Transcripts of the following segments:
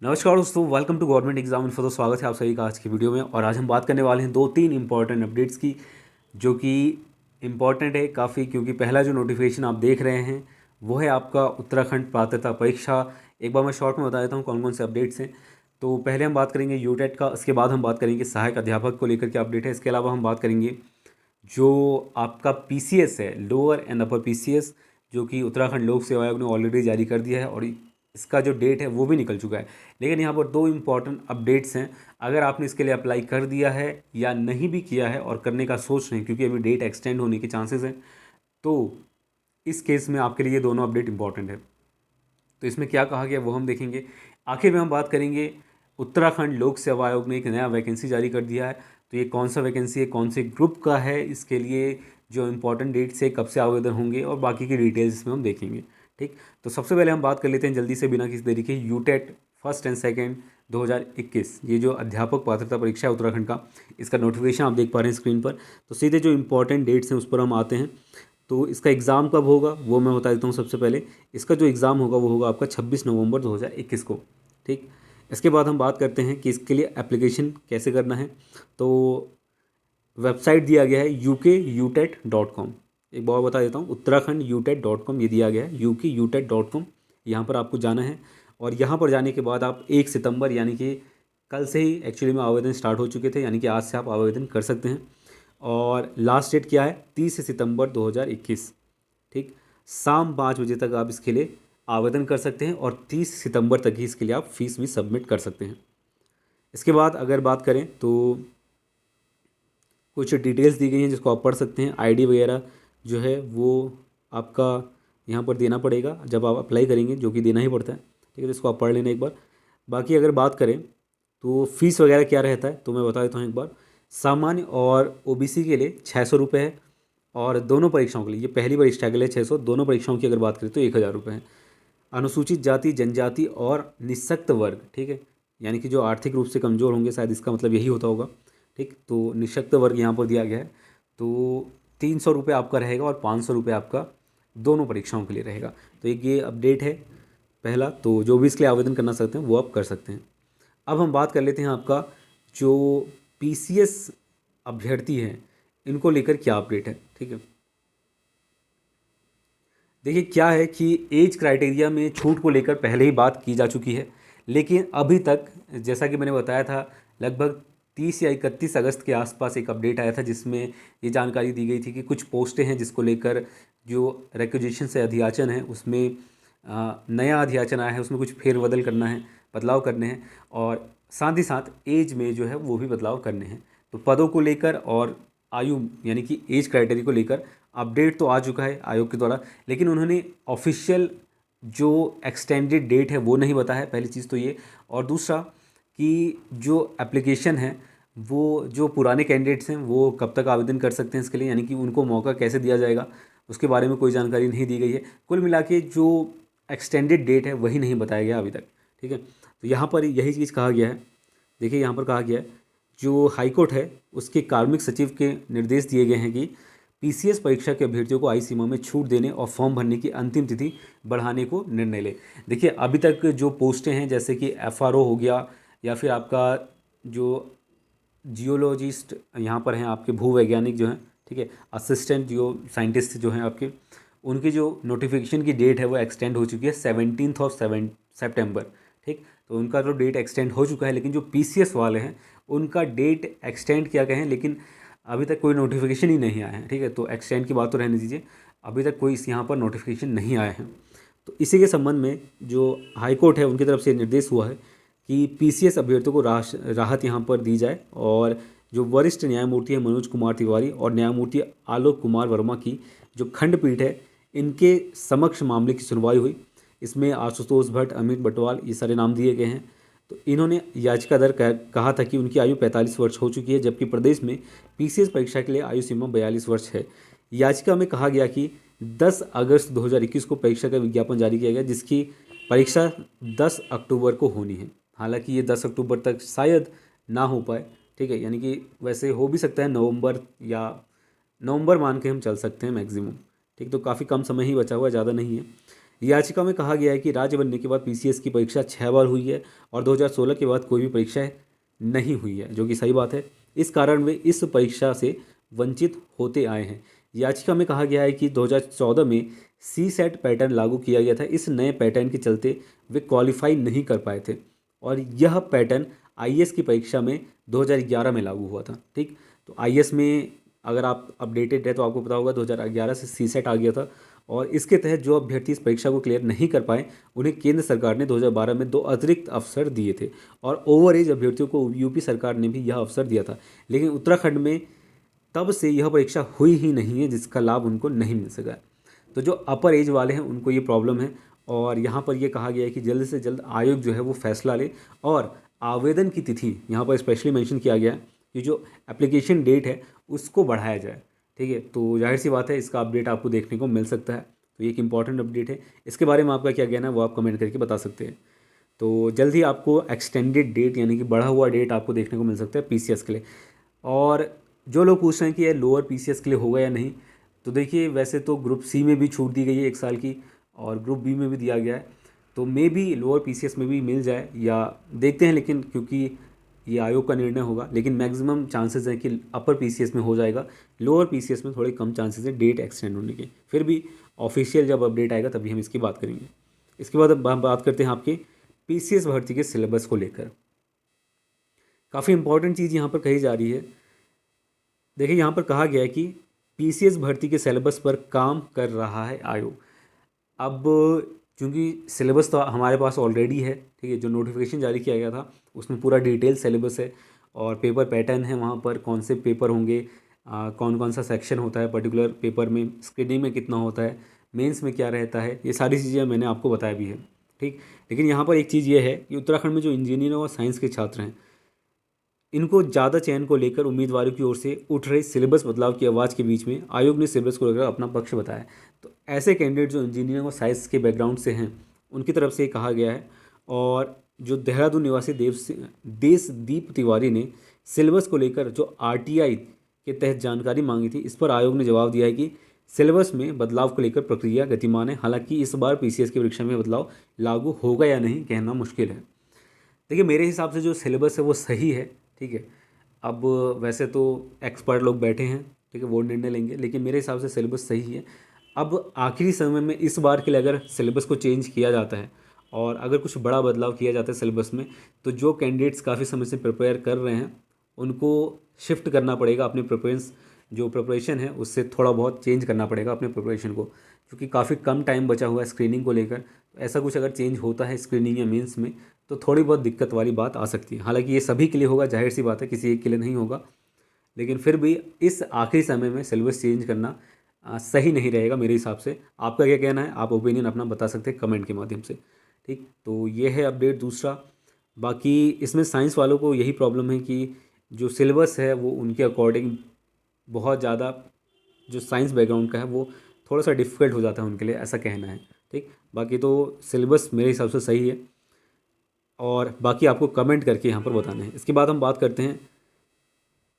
नमस्कार दोस्तों, welcome to government exam info. तो स्वागत है आप सभी का आज की वीडियो में। और आज हम बात करने वाले हैं दो तीन इंपॉर्टेंट अपडेट्स की, जो कि इम्पॉर्टेंट है काफ़ी, क्योंकि पहला जो नोटिफिकेशन आप देख रहे हैं वो है आपका उत्तराखंड पात्रता परीक्षा। एक बार मैं शॉर्ट में बता देता हूँ कौन कौन से अपडेट्स हैं। तो पहले हम बात करेंगे यूटेट का, उसके बाद हम बात करेंगे सहायक अध्यापक को लेकर के अपडेट है। इसके अलावा हम बात करेंगे जो आपका पीसीएस है, लोअर एंड अपर पीसीएस, जो कि उत्तराखंड लोक सेवा आयोग ने ऑलरेडी जारी कर दिया है और इसका जो डेट है वो भी निकल चुका है। लेकिन यहाँ पर दो इम्पॉर्टेंट अपडेट्स हैं। अगर आपने इसके लिए अप्लाई कर दिया है या नहीं भी किया है और करने का सोच रहे हैं, क्योंकि अभी डेट एक्सटेंड होने के चांसेस हैं, तो इस केस में आपके लिए दोनों अपडेट इंपॉर्टेंट है। तो इसमें क्या कहा गया वो हम देखेंगे। आखिर में हम बात करेंगे उत्तराखंड लोक सेवा आयोग ने एक नया वैकेंसी जारी कर दिया है। तो ये कौन सा वैकेंसी है, कौन से ग्रुप का है, इसके लिए जो इम्पोर्टेंट डेट्स है, कब से आवेदन होंगे और बाकी की डिटेल्स इसमें हम देखेंगे। ठीक, तो सबसे पहले हम बात कर लेते हैं जल्दी से बिना किसी देरी के यूटेट फर्स्ट एंड सेकेंड 2021, ये जो अध्यापक पात्रता परीक्षा है उत्तराखंड का, इसका नोटिफिकेशन आप देख पा रहे हैं स्क्रीन पर। तो सीधे जो इम्पोर्टेंट डेट्स हैं उस पर हम आते हैं। तो इसका एग्ज़ाम कब होगा वो मैं बता देता हूँ। सबसे पहले इसका जो एग्ज़ाम होगा वो होगा आपका 26 नवंबर 2021 को। ठीक, इसके बाद हम बात करते हैं कि इसके लिए एप्लीकेशन कैसे करना है। तो वेबसाइट दिया गया है UKUTET.com। एक बार बता देता हूँ, उत्तराखंड UTET.com ये दिया गया है, UKUTET.com। यहाँ पर आपको जाना है और यहाँ पर जाने के बाद आप 1 सितंबर यानी कि कल से ही एक्चुअली में आवेदन स्टार्ट हो चुके थे, यानी कि आज से आप आवेदन कर सकते हैं। और लास्ट डेट क्या है, 30 सितंबर 2021। ठीक, शाम 5 बजे तक आप इसके लिए आवेदन कर सकते हैं और 30 सितंबर तक ही इसके लिए आप फीस भी सबमिट कर सकते हैं। इसके बाद अगर बात करें तो कुछ डिटेल्स दी गई हैं जिसको आप पढ़ सकते हैं। आईडी वगैरह जो है वो आपका यहाँ पर देना पड़ेगा जब आप अप्लाई करेंगे, जो कि देना ही पड़ता है। ठीक है, तो इसको आप पढ़ लेना एक बार। बाकी अगर बात करें तो फीस वगैरह क्या रहता है तो मैं बता देता हूँ एक बार। सामान्य और ओबीसी के लिए 600 रुपये है, और दोनों परीक्षाओं के लिए, ये पहली परीक्षा के लिए 600, दोनों परीक्षाओं की अगर बात करें तो 1000 रुपये है। अनुसूचित जाति, जनजाति और निःशक्त वर्ग, ठीक है, यानी कि जो आर्थिक रूप से कमज़ोर होंगे, शायद इसका मतलब यही होता होगा। ठीक, तो निःशक्त वर्ग यहाँ पर दिया गया है। तो 300 रुपये आपका रहेगा और 500 रुपये आपका दोनों परीक्षाओं के लिए रहेगा। तो एक ये अपडेट है पहला। तो जो भी इसके लिए आवेदन करना सकते हैं वो आप कर सकते हैं। अब हम बात कर लेते हैं आपका जो पीसीएस अभ्यर्थी हैं इनको लेकर क्या अपडेट है। ठीक है, देखिए क्या है कि एज क्राइटेरिया में छूट को लेकर पहले ही बात की जा चुकी है, लेकिन अभी तक जैसा कि मैंने बताया था, लगभग 30 या 31 अगस्त के आसपास एक अपडेट आया था जिसमें ये जानकारी दी गई थी कि कुछ पोस्टें हैं जिसको लेकर जो रिक्वेजिशन से अध्याचन है उसमें नया अध्याचन आया है, उसमें कुछ फेरबदल करना है, बदलाव करने हैं, और साथ ही साथ एज में जो है वो भी बदलाव करने हैं। तो पदों को लेकर और आयु यानी कि एज क्राइटेरिया को लेकर अपडेट तो आ चुका है आयोग के द्वारा, लेकिन उन्होंने ऑफिशियल जो एक्सटेंडेड डेट है वो नहीं बताया है, पहली चीज़ तो ये। और दूसरा कि जो एप्लीकेशन है वो जो पुराने कैंडिडेट्स हैं वो कब तक आवेदन कर सकते हैं इसके लिए, यानी कि उनको मौका कैसे दिया जाएगा, उसके बारे में कोई जानकारी नहीं दी गई है। कुल मिला के जो एक्सटेंडेड डेट है वही नहीं बताया गया अभी तक। ठीक है, तो यहाँ पर यही चीज़ कहा गया है। देखिए यहाँ पर कहा गया है जो हाईकोर्ट है उसके कार्मिक सचिव के निर्देश दिए गए हैं कि पीसीएस परीक्षा के अभ्यर्थियों को आयु सीमा में छूट देने और फॉर्म भरने की अंतिम तिथि बढ़ाने को निर्णय ले। देखिए अभी तक जो पोस्टें हैं जैसे कि एफआरओ हो गया, या फिर आपका जो जियोलॉजिस्ट यहाँ पर हैं आपके भूवैज्ञानिक जो हैं, ठीक है, असिस्टेंट जियो साइंटिस्ट जो हैं आपके, उनकी जो नोटिफिकेशन की डेट है वो एक्सटेंड हो चुकी है 17 सितंबर। ठीक, तो उनका तो डेट एक्सटेंड हो चुका है, लेकिन जो पीसीएस वाले हैं उनका डेट एक्सटेंड किया गया है, लेकिन अभी तक कोई नोटिफिकेशन ही नहीं आया है। ठीक है, तो एक्सटेंड की बात तो रहने दीजिए, अभी तक कोई इस यहाँ पर नोटिफिकेशन नहीं आया है। तो इसी के संबंध में जो हाई कोर्ट है उनकी तरफ से निर्देश हुआ है कि पीसीएस अभ्यर्थियों को राहत यहाँ पर दी जाए, और जो वरिष्ठ न्यायमूर्ति हैं मनोज कुमार तिवारी और न्यायमूर्ति आलोक कुमार वर्मा की जो खंडपीठ है इनके समक्ष मामले की सुनवाई हुई। इसमें आशुतोष भट्ट, अमित बटवाल, ये सारे नाम दिए गए हैं। तो इन्होंने याचिका दर कहा था कि उनकी आयु 45 वर्ष हो चुकी है, जबकि प्रदेश में पीसीएस परीक्षा के लिए आयु सीमा 42 वर्ष है। याचिका में कहा गया कि 10 अगस्त 2021 को परीक्षा का विज्ञापन जारी किया गया, जिसकी परीक्षा 10 अक्टूबर को होनी है। हालांकि ये 10 अक्टूबर तक शायद ना हो पाए। ठीक है, यानी कि वैसे हो भी सकता है नवंबर, या नवंबर मान के हम चल सकते हैं मैक्सिमम। ठीक, तो काफ़ी कम समय ही बचा हुआ है, ज़्यादा नहीं है। याचिका में कहा गया है कि राज्य बनने के बाद पीसीएस की परीक्षा 6 बार हुई है और 2016 के बाद कोई भी परीक्षा नहीं हुई है, जो कि सही बात है। इस कारण वे इस परीक्षा से वंचित होते आए हैं। याचिका में कहा गया है कि 2014 में सी सेट पैटर्न लागू किया गया था। इस नए पैटर्न के चलते वे क्वालिफाई नहीं कर पाए थे और यह पैटर्न आईएएस की परीक्षा में 2011 में लागू हुआ था। ठीक, तो आईएएस में अगर आप अपडेटेड है तो आपको पता होगा 2011 से सी सेट आ गया था और इसके तहत जो अभ्यर्थी इस परीक्षा को क्लियर नहीं कर पाए उन्हें केंद्र सरकार ने 2012 में 2 अतिरिक्त अवसर दिए थे और ओवर एज अभ्यर्थियों को यूपी सरकार ने भी यह अवसर दिया था। लेकिन उत्तराखंड में तब से यह परीक्षा हुई ही नहीं है, जिसका लाभ उनको नहीं मिल सका। तो जो अपर एज वाले हैं उनको ये प्रॉब्लम है और यहाँ पर यह कहा गया है कि जल्द से जल्द आयोग जो है वो फैसला ले और आवेदन की तिथि यहाँ पर स्पेशली मेंशन किया गया है कि जो एप्लीकेशन डेट है उसको बढ़ाया जाए। ठीक है, तो जाहिर सी बात है इसका अपडेट आपको देखने को मिल सकता है, तो ये एक इंपॉर्टेंट अपडेट है। इसके बारे में आपका क्या कहना है वो आप कमेंट करके बता सकते हैं। तो जल्द ही आपको एक्सटेंडेड डेट यानी कि बढ़ा हुआ डेट आपको देखने को मिल सकता है पीसीएस के लिए। और जो लोग पूछ रहे हैं कि ये लोअर पीसीएस के लिए होगा या नहीं, तो देखिए वैसे तो ग्रुप सी में भी छूट दी गई है 1 साल की और ग्रुप बी में भी दिया गया है, तो मे बी लोअर पीसीएस में भी मिल जाए या देखते हैं। लेकिन क्योंकि ये आयोग का निर्णय होगा, लेकिन मैक्सिमम चांसेस हैं कि अपर पीसीएस में हो जाएगा, लोअर पीसीएस में थोड़े कम चांसेस हैं डेट एक्सटेंड होने के। फिर भी ऑफिशियल जब अपडेट आएगा तभी हम इसकी बात करेंगे। इसके बाद अब हम बात करते हैं आपके पीसीएस भर्ती के सिलेबस को लेकर। काफ़ी इंपॉर्टेंट चीज़ यहाँ पर कही जा रही है। देखिए यहाँ पर कहा गया है कि पीसीएस भर्ती के सिलेबस पर काम कर रहा है आयोग। अब चूँकि सिलेबस तो हमारे पास ऑलरेडी है, ठीक है, जो नोटिफिकेशन जारी किया गया था उसमें पूरा डिटेल सिलेबस है और पेपर पैटर्न है, वहाँ पर कौन से पेपर होंगे, कौन कौन सा सेक्शन होता है पर्टिकुलर पेपर में, स्क्रीनिंग में कितना होता है, मेंस में क्या रहता है, ये सारी चीज़ें मैंने आपको बताया भी है। ठीक, लेकिन यहाँ पर एक चीज़ ये है कि उत्तराखंड में जो इंजीनियरिंग और साइंस के छात्र हैं इनको ज़्यादा चयन को लेकर उम्मीदवारों की ओर से उठ रहे सिलेबस बदलाव की आवाज़ के बीच में आयोग ने सिलेबस को लेकर अपना पक्ष बताया। तो ऐसे कैंडिडेट जो इंजीनियरिंग और साइंस के बैकग्राउंड से हैं उनकी तरफ से कहा गया है। और जो देहरादून निवासी देशदीप तिवारी ने सिलेबस को लेकर जो आरटीआई के तहत जानकारी मांगी थी, इस पर आयोग ने जवाब दिया है कि सिलेबस में बदलाव को लेकर प्रक्रिया गतिमान है। हालांकि इस बार पीसीएस की परीक्षा में बदलाव लागू होगा या नहीं कहना मुश्किल है। देखिए मेरे हिसाब से जो सिलेबस है वो सही है। ठीक है, अब वैसे तो एक्सपर्ट लोग बैठे हैं, ठीक है, वो निर्णय लेंगे, लेकिन मेरे हिसाब से सिलेबस सही है। अब आखिरी समय में इस बार के लिए अगर सिलेबस को चेंज किया जाता है और अगर कुछ बड़ा बदलाव किया जाता है सिलेबस में, तो जो कैंडिडेट्स काफ़ी समय से प्रिपेयर कर रहे हैं उनको शिफ्ट करना पड़ेगा अपने प्रिपरेशन है उससे थोड़ा बहुत चेंज करना पड़ेगा अपने प्रिपरेशन को, क्योंकि काफ़ी कम टाइम बचा हुआ है स्क्रीनिंग को लेकर। तो ऐसा कुछ अगर चेंज होता है स्क्रीनिंग या मेंस में तो थोड़ी बहुत दिक्कत वाली बात आ सकती है। हालांकि ये सभी के लिए होगा, जाहिर सी बात है, किसी एक के लिए नहीं होगा, लेकिन फिर भी इस आखिरी समय में सिलेबस चेंज करना सही नहीं रहेगा मेरे हिसाब से। आपका क्या कहना है, आप ओपिनियन अपना बता सकते हैं कमेंट के माध्यम से। ठीक, तो ये है अपडेट दूसरा। बाकी इसमें साइंस वालों को यही प्रॉब्लम है कि जो सिलेबस है वो उनके अकॉर्डिंग बहुत ज़्यादा, जो साइंस बैकग्राउंड का है वो थोड़ा सा डिफ़िकल्ट हो जाता है उनके लिए, ऐसा कहना है। ठीक, बाकी तो सिलेबस मेरे हिसाब से सही है और बाकी आपको कमेंट करके यहाँ पर बताना है। इसके बाद हम बात करते हैं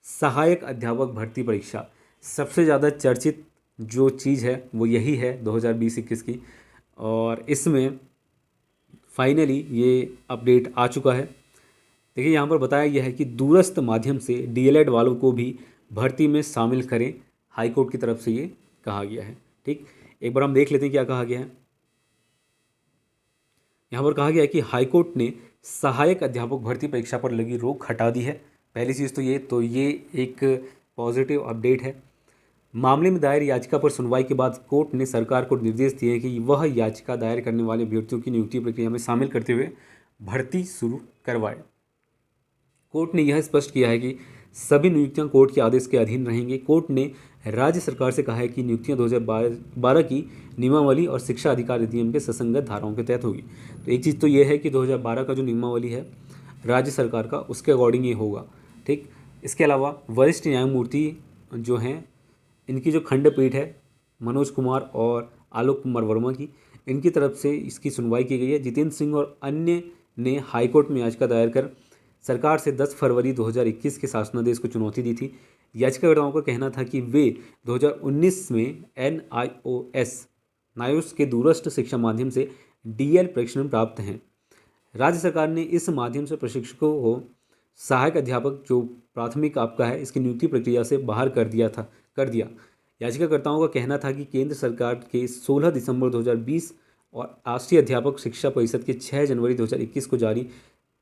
सहायक अध्यापक भर्ती परीक्षा। सबसे ज़्यादा चर्चित जो चीज़ है वो यही है 2020-21 की, और इसमें फाइनली ये अपडेट आ चुका है। देखिए यहाँ पर बताया गया है कि दूरस्थ माध्यम से डीएलएड वालों को भी भर्ती में शामिल करें, हाईकोर्ट की तरफ से ये कहा गया है। ठीक, एक बार हम देख लेते हैं क्या कहा गया है। यहाँ पर कहा गया है कि हाईकोर्ट ने सहायक अध्यापक भर्ती परीक्षा पर लगी रोक हटा दी है। पहली चीज़ तो ये एक पॉजिटिव अपडेट है। मामले में दायर याचिका पर सुनवाई के बाद कोर्ट ने सरकार को निर्देश दिए कि वह याचिका दायर करने वाले अभ्यर्थियों की नियुक्ति प्रक्रिया में शामिल करते हुए भर्ती शुरू करवाए। कोर्ट ने यह स्पष्ट किया है कि सभी नियुक्तियां कोर्ट के आदेश के अधीन रहेंगी। कोर्ट ने राज्य सरकार से कहा है कि नियुक्तियां 2012 की नियमावली और शिक्षा अधिकार अधिनियम के ससंगत धाराओं के तहत होगी। तो एक चीज़ तो यह है कि 2012 का जो नियमावली है राज्य सरकार का, उसके अकॉर्डिंग ये होगा। ठीक, इसके अलावा वरिष्ठ न्यायमूर्ति जो हैं, इनकी जो खंडपीठ है मनोज कुमार और आलोक कुमार वर्मा की, इनकी तरफ से इसकी सुनवाई की गई है। जितेंद्र सिंह और अन्य ने हाईकोर्ट में याचिका दायर कर सरकार से 10 फरवरी 2021 के शासनादेश को चुनौती दी थी। याचिकाकर्ताओं का कहना था कि वे 2019 में NIOS नायोस के दूरस्थ शिक्षा माध्यम से डीएल प्रशिक्षण प्राप्त हैं। राज्य सरकार ने इस माध्यम से प्रशिक्षकों को सहायक अध्यापक जो प्राथमिक आपका है इसकी नियुक्ति प्रक्रिया से बाहर कर दिया। याचिकाकर्ताओं का कहना था कि केंद्र सरकार के 16 दिसंबर 2020 और राष्ट्रीय अध्यापक शिक्षा परिषद के 6 जनवरी 2021 को जारी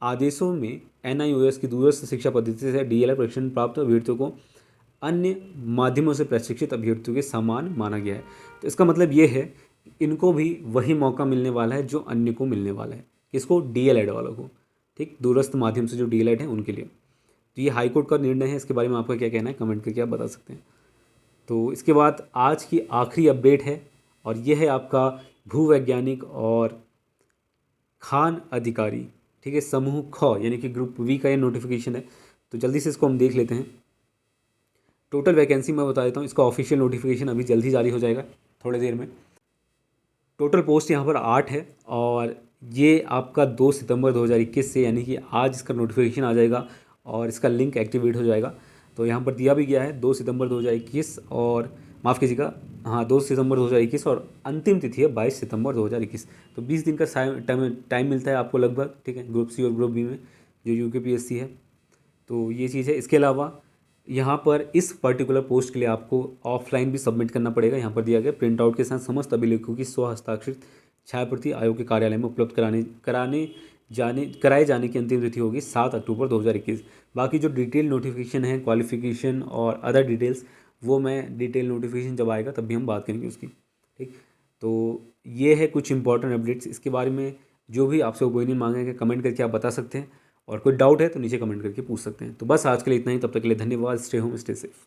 आदेशों में एनआईओएस की दूरस्थ शिक्षा पद्धति से डीएलएड प्रशिक्षण प्राप्त अभ्यर्थियों को अन्य माध्यमों से प्रशिक्षित अभ्यर्थियों के समान माना गया है। तो इसका मतलब ये है इनको भी वही मौका मिलने वाला है जो अन्य को मिलने वाला है। किसको? डीएलएड वालों को। ठीक, दूरस्थ माध्यम से जो डीएलएड है उनके लिए। तो ये हाईकोर्ट का निर्णय है, इसके बारे में आपका क्या कहना है कमेंट करके आप बता सकते हैं। तो इसके बाद आज की आखिरी अपडेट है और ये है आपका भूवैज्ञानिक और खान अधिकारी, ठीक है, समूह ख यानी कि ग्रुप वी का ये नोटिफिकेशन है। तो जल्दी से इसको हम देख लेते हैं। टोटल वैकेंसी मैं बता देता हूँ, इसका ऑफिशियल नोटिफिकेशन अभी जल्द ही जारी हो जाएगा थोड़ी देर में। टोटल पोस्ट यहाँ पर 8 है और ये आपका 2 सितंबर 2021 से यानी कि आज इसका नोटिफिकेशन आ जाएगा और इसका लिंक एक्टिवेट हो जाएगा। तो यहाँ पर दिया भी गया है 2 सितंबर 2021 और माफ़ कीजिएगा, हाँ 2 सितंबर 2021 और अंतिम तिथि है 22 सितंबर 2021। तो 20 दिन का टाइम मिलता है आपको लगभग, ठीक है, ग्रुप सी और ग्रुप बी में जो यूकेपीएससी है। तो ये चीज़ है। इसके अलावा यहाँ पर इस पर्टिकुलर पोस्ट के लिए आपको ऑफलाइन भी सबमिट करना पड़ेगा। यहाँ पर दिया गया प्रिंट आउट के साथ समस्त अभिलेखों की स्व हस्ताक्षरित छायाप्रति आयोग के कार्यालय में उपलब्ध कराए जाने की अंतिम तिथि होगी 7 अक्टूबर 2021। बाकी जो डिटेल नोटिफिकेशन है, क्वालिफिकेशन और अदर डिटेल्स, वो मैं डिटेल नोटिफिकेशन जब आएगा तब भी हम बात करेंगे उसकी। ठीक, तो ये है कुछ इंपॉर्टेंट अपडेट्स। इसके बारे में जो भी आपसे ओपिनियन मांगेंगे कमेंट करके आप बता सकते हैं और कोई डाउट है तो नीचे कमेंट करके पूछ सकते हैं। तो बस आज के लिए इतना ही, तब तक के लिए धन्यवाद। Stay home, stay safe.